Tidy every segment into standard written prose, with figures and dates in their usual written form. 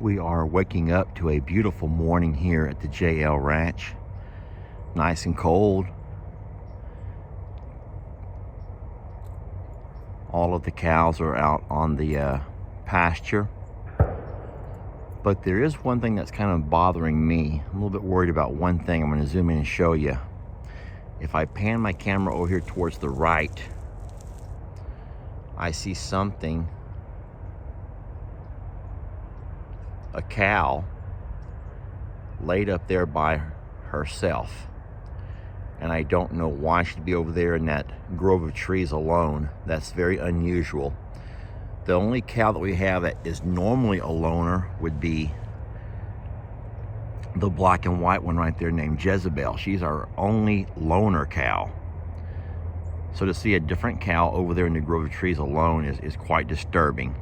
We are waking up to a beautiful morning here at the JL Ranch. Nice and cold. All of the cows are out on the pasture. But there is one thing that's kind of bothering me. I'm a little bit worried about one thing. I'm going to zoom in and show you. If I pan my camera over here towards the right, I see something. A cow laid up there by herself, and I don't know why she'd be over there in that grove of trees alone. That's very unusual. The only cow that we have that is normally a loner would be the black and white one right there named Jezebel. She's our only loner cow. So to see a different cow over there in the grove of trees alone is quite disturbing.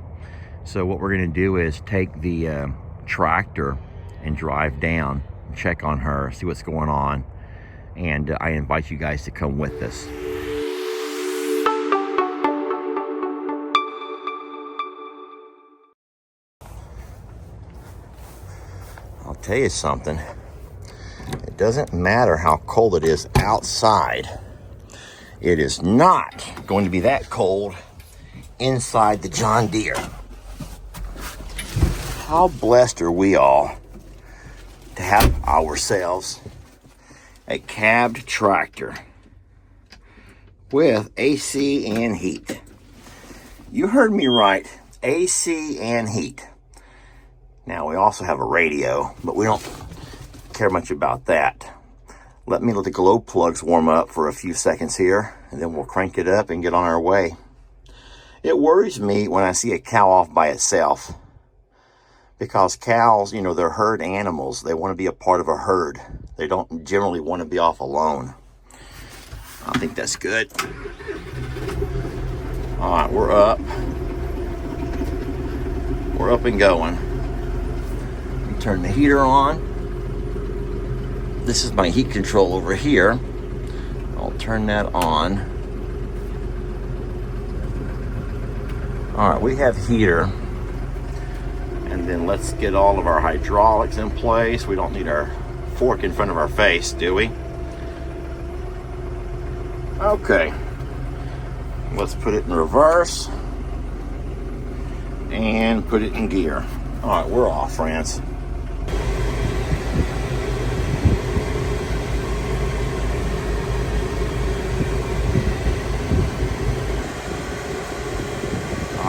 So what we're going to do is take the tractor and drive down, check on her, see what's going on, and I invite you guys to come with us. I'll tell you something. It doesn't matter how cold it is outside. It is not going to be that cold inside the John Deere. How blessed are we all to have ourselves a cabbed tractor with AC and heat. You heard me right, AC and heat. Now we also have a radio, but we don't care much about that. Let me let the glow plugs warm up for a few seconds here, and then we'll crank it up and get on our way. It worries me when I see a cow off by itself. Because cows, you know, they're herd animals. They want to be a part of a herd. They don't generally want to be off alone. I think that's good. All right, we're up. We're up and going. Let me turn the heater on. This is my heat control over here. I'll turn that on. All right, we have heater. And then let's get all of our hydraulics in place. We don't need our fork in front of our face, do we? Okay. Let's put it in reverse and put it in gear. All right, we're off, friends.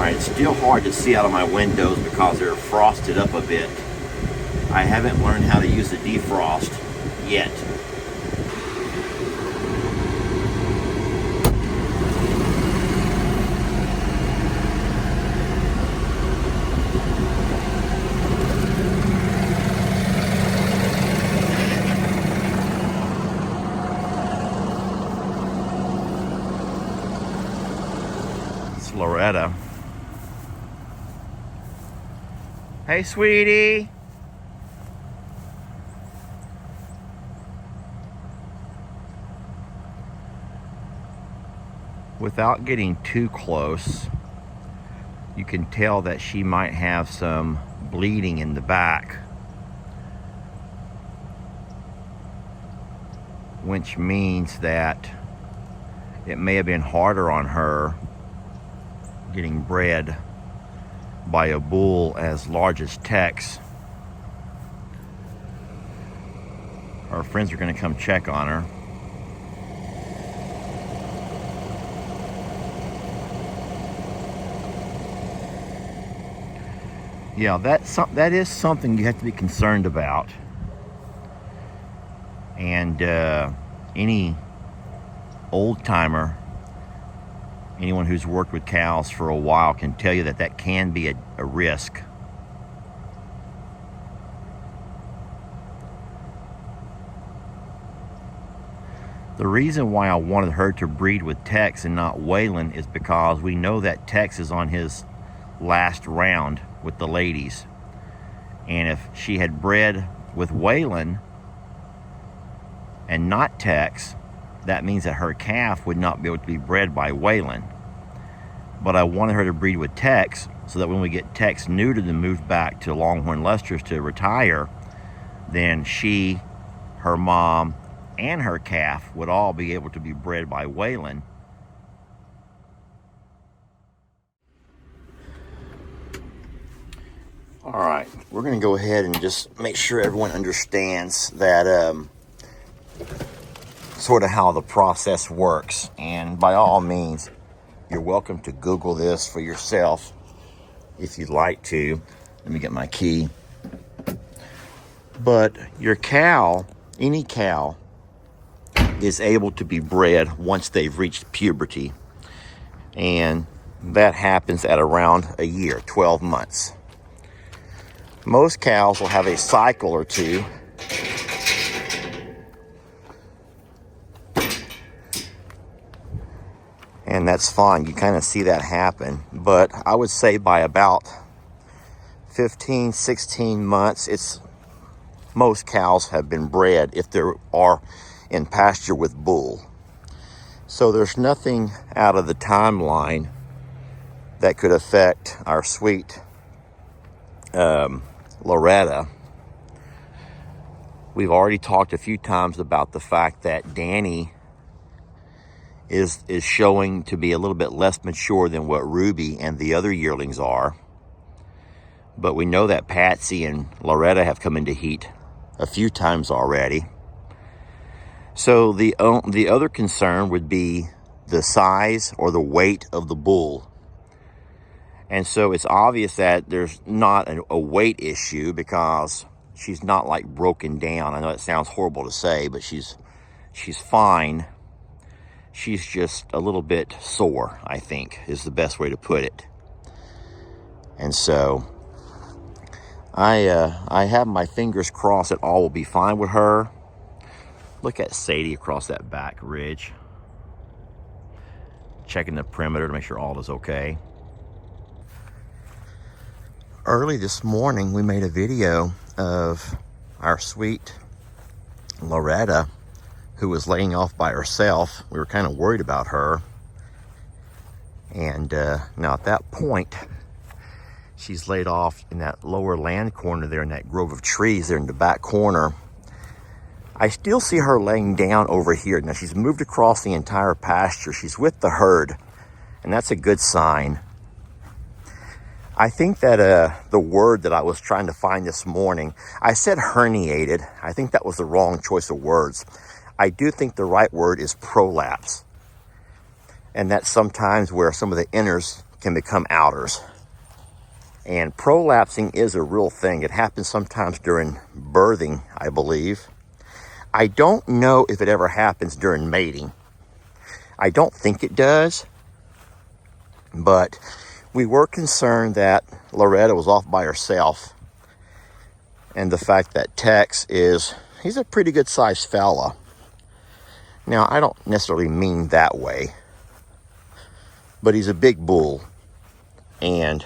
It's still hard to see out of my windows because they're frosted up a bit. I haven't learned how to use the defrost yet. It's Loretta. Hey, sweetie. Without getting too close, you can tell that she might have some bleeding in the back, which means that it may have been harder on her getting bred by a bull as large as Tex. Our friends are going to come check on her. Yeah, that is something you have to be concerned about. And any old timer, anyone who's worked with cows for a while can tell you that that can be a risk. The reason why I wanted her to breed with Tex and not Waylon is because we know that Tex is on his last round with the ladies. And if she had bred with Waylon and not Tex, that means that her calf would not be able to be bred by Waylon. but I wanted her to breed with Tex so that when we get Tex neutered and moved back to Longhorn Lesters to retire, then she, her mom, and her calf would all be able to be bred by Waylon. All right, we're going to go ahead and just make sure everyone understands that sort of how the process works. And by all means, you're welcome to Google this for yourself if you'd like to. Let me get my key. But your cow, any cow, is able to be bred once they've reached puberty. And that happens at around a year, 12 months. Most cows will have a cycle or two. And that's fine. You kind of see that happen. But I would say by about 15, 16 months, most cows have been bred if they are in pasture with bull. So there's nothing out of the timeline that could affect our sweet Loretta. We've already talked a few times about the fact that Danny is showing to be a little bit less mature than what Ruby and the other yearlings are. But we know that Patsy and Loretta have come into heat a few times already. So the other concern would be the size or the weight of the bull. And so it's obvious that there's not a weight issue because she's not like broken down. I know it sounds horrible to say, but she's fine. She's just a little bit sore, I think, is the best way to put it. And so I have my fingers crossed that all will be fine with her. Look at Sadie across that back ridge. Checking the perimeter to make sure all is okay. Early this morning, we made a video of our sweet Loretta, who was laying off by herself. We were kind of worried about her. And now at that point, she's laid off in that lower land corner there in that grove of trees there in the back corner. I still see her laying down over here. Now she's moved across the entire pasture. She's with the herd, and that's a good sign. I think that the word that I was trying to find this morning, I said herniated. I think that was the wrong choice of words. I do think the right word is prolapse. And that's sometimes where some of the inners can become outers. And prolapsing is a real thing. It happens sometimes during birthing, I believe. I don't know if it ever happens during mating. I don't think it does. But we were concerned that Loretta was off by herself. And the fact that Tex he's a pretty good sized fella. Now, I don't necessarily mean that way. But he's a big bull. And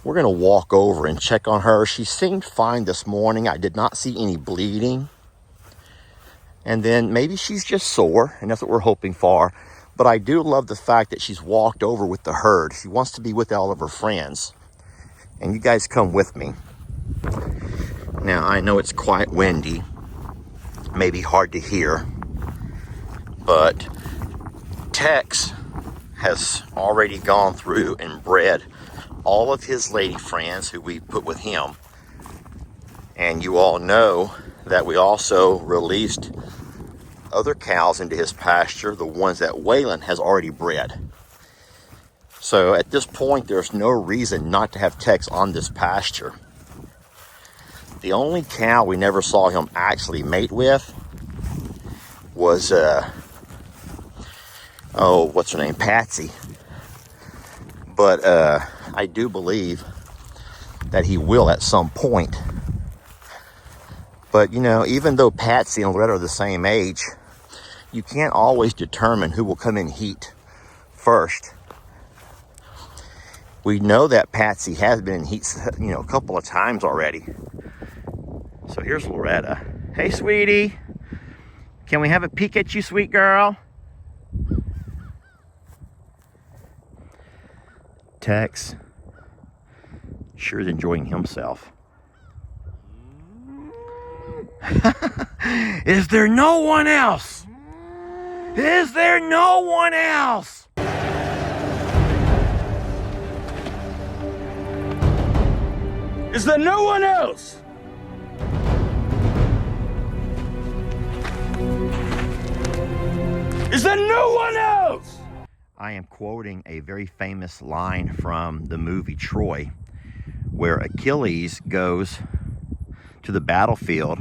we're going to walk over and check on her. She seemed fine this morning. I did not see any bleeding. And then maybe she's just sore, and that's what we're hoping for. But I do love the fact that she's walked over with the herd. She wants to be with all of her friends. And you guys come with me. Now, I know it's quite windy. Maybe hard to hear. But Tex has already gone through and bred all of his lady friends who we put with him. And you all know that we also released other cows into his pasture, the ones that Waylon has already bred. So at this point, there's no reason not to have Tex on this pasture. The only cow we never saw him actually mate with was, what's her name? Patsy. But I do believe that he will at some point. But, you know, even though Patsy and Loretta are the same age, you can't always determine who will come in heat first. We know that Patsy has been in heat, a couple of times already. So here's Loretta. Hey, sweetie. Can we have a peek at you, sweet girl? Tex sure is enjoying himself. Is there no one else? Is there no one else? Is there no one else? Is there no one else? I am quoting a very famous line from the movie Troy, where Achilles goes to the battlefield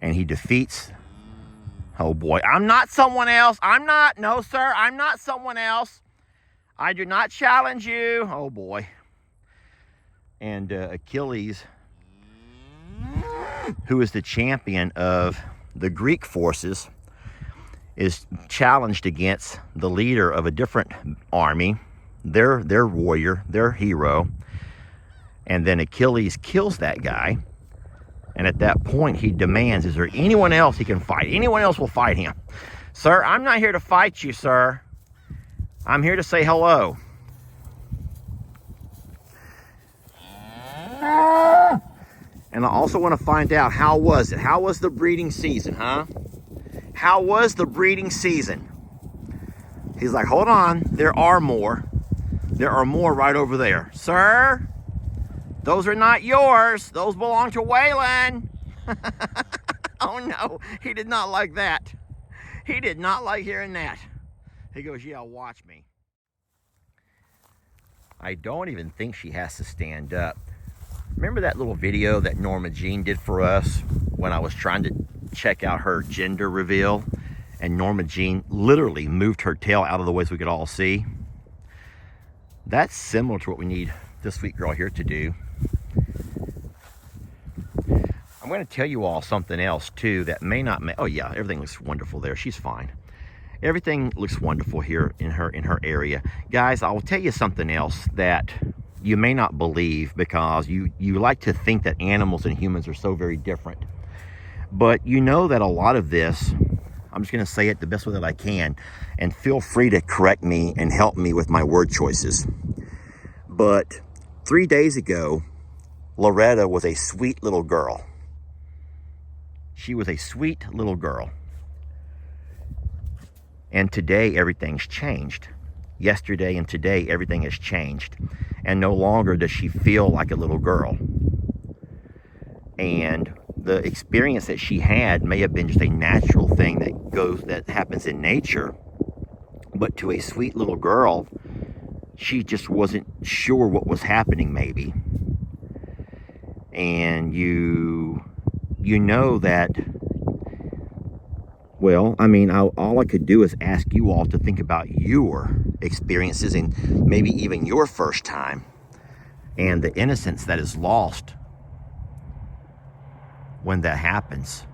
and he defeats, oh boy, I'm not someone else. No sir, I'm not someone else. I do not challenge you. Oh boy. And Achilles, who is the champion of the Greek forces, is challenged against the leader of a different army, their warrior, their hero. And then Achilles kills that guy. And at that point, he demands, is there anyone else he can fight? Anyone else will fight him. Sir, I'm not here to fight you, sir. I'm here to say hello. And I also want to find out, how was it? How was the breeding season, huh? How was the breeding season? He's like, hold on, there are more. There are more right over there. Sir, those are not yours. Those belong to Waylon. Oh no, he did not like that. He did not like hearing that. He goes, yeah, watch me. I don't even think she has to stand up. Remember that little video that Norma Jean did for us when I was trying to check out her gender reveal, and Norma Jean literally moved her tail out of the way so we could all see? That's similar to what we need this sweet girl here to do. I'm going to tell you all something else too that may not oh yeah, everything looks wonderful there. She's fine. Everything looks wonderful here in her area. Guys, I will tell you something else that you may not believe, because you like to think that animals and humans are so very different. But you know that a lot of this, I'm just going to say it the best way that I can, and feel free to correct me and help me with my word choices. But 3 days ago, Loretta was a sweet little girl. She was a sweet little girl. And today, everything's changed. Yesterday and today, everything has changed. And no longer does she feel like a little girl. And the experience that she had may have been just a natural thing that happens in nature. But to a sweet little girl, she just wasn't sure what was happening, maybe. And you know that, well, I mean, all I could do is ask you all to think about your experiences and maybe even your first time, and the innocence that is lost when that happens.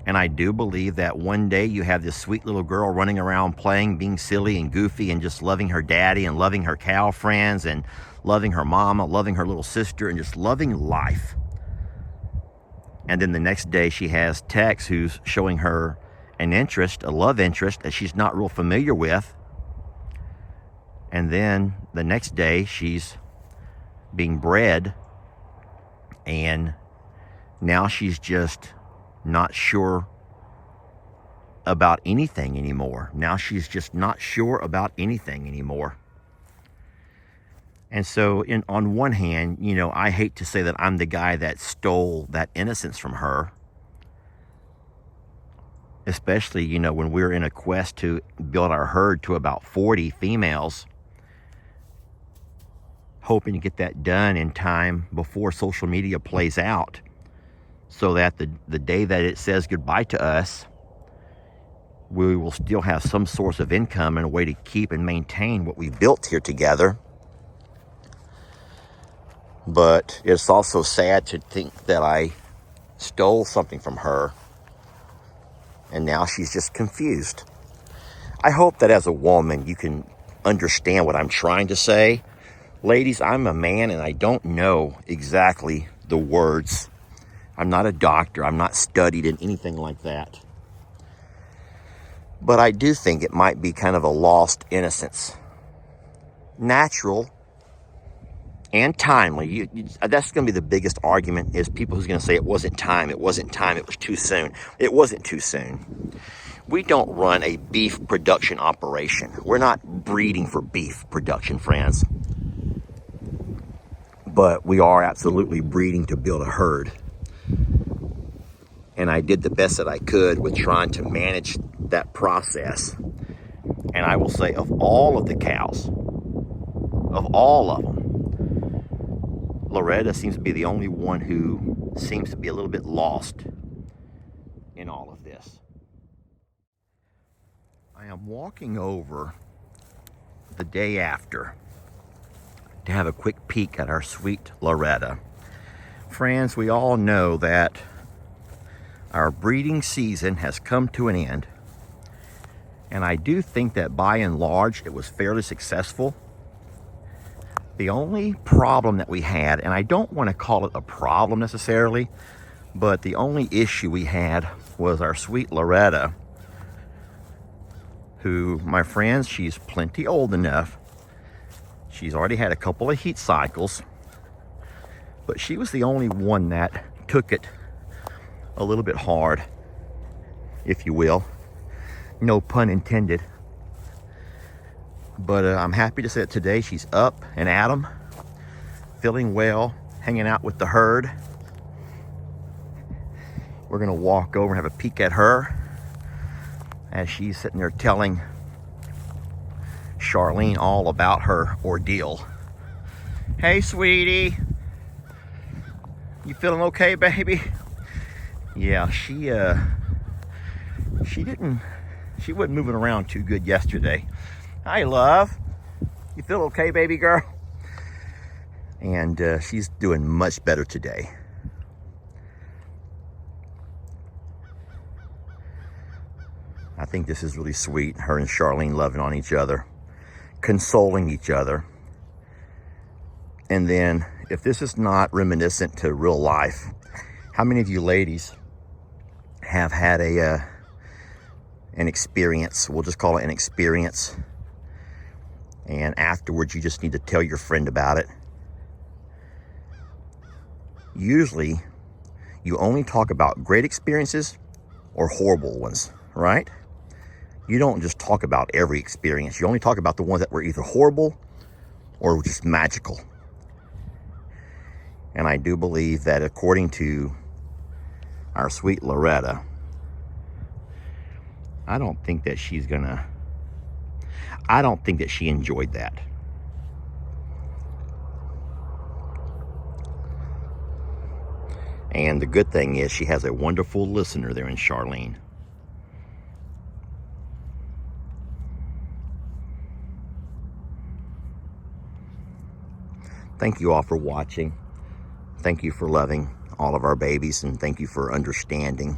And I do believe that one day you have this sweet little girl running around playing, being silly and goofy, and just loving her daddy and loving her cow friends and loving her mama, loving her little sister, and just loving life. And then the next day she has Tex, who's showing her an interest, a love interest that she's not real familiar with. And then the next day she's being bred, and now she's just not sure about anything anymore. Now she's just not sure about anything anymore. And so on one hand, you know, I hate to say that I'm the guy that stole that innocence from her. Especially, you know, when we're in a quest to build our herd to about 40 females, hoping to get that done in time before social media plays out, so that the day that it says goodbye to us, we will still have some source of income and a way to keep and maintain what we built here together. But it's also sad to think that I stole something from her, and now she's just confused. I hope that as a woman you can understand what I'm trying to say. Ladies, I'm a man and I don't know exactly the words. I'm not a doctor. I'm not studied in anything like that. But I do think it might be kind of a lost innocence. Natural, and timely. That's going to be the biggest argument, is people who's going to say it wasn't time, it wasn't time, it was too soon. It wasn't too soon. We don't run a beef production operation. We're not breeding for beef production, friends. But we are absolutely breeding to build a herd. And I did the best that I could with trying to manage that process. And I will say, of all of the cows, of all of them, Loretta seems to be the only one who seems to be a little bit lost in all of this. I am walking over the day after to have a quick peek at our sweet Loretta. Friends, we all know that our breeding season has come to an end, and I do think that by and large it was fairly successful. The only problem that we had, and I don't want to call it a problem necessarily, but the only issue we had was our sweet Loretta, who, my friends, she's plenty old enough. She's already had a couple of heat cycles, but she was the only one that took it a little bit hard, if you will. No pun intended. But I'm happy to say that today she's up and at 'em, feeling well, hanging out with the herd. We're gonna walk over and have a peek at her as she's sitting there telling Charlene all about her ordeal. Hey, sweetie. You feeling okay, baby? Yeah, she wasn't moving around too good yesterday. Hi, love. You feel okay, baby girl? And she's doing much better today. I think this is really sweet. Her and Charlene loving on each other, consoling each other. And then, if this is not reminiscent to real life, how many of you ladies have had an experience? We'll just call it an experience. And afterwards, you just need to tell your friend about it. Usually, you only talk about great experiences or horrible ones, right? You don't just talk about every experience. You only talk about the ones that were either horrible or just magical. And I do believe that, according to our sweet Loretta, I don't think that she enjoyed that. And the good thing is she has a wonderful listener there in Charlene. Thank you all for watching. Thank you for loving all of our babies, and thank you for understanding.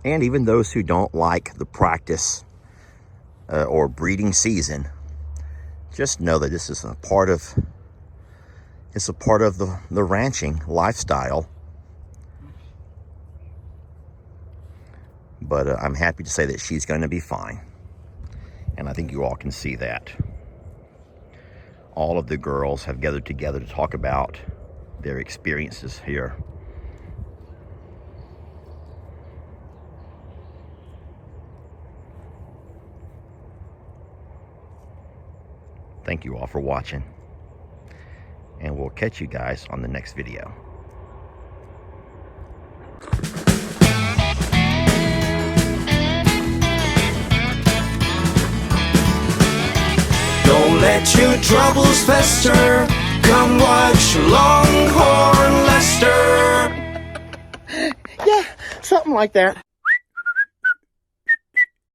And even those who don't like the practice or breeding season, just know that this is a part of the ranching lifestyle. But I'm happy to say that she's going to be fine, and I think you all can see that. All of the girls have gathered together to talk about their experiences here. Thank you all for watching, and we'll catch you guys on the next video. Don't let your troubles fester. Come watch Longhorn Lester. Yeah, something like that.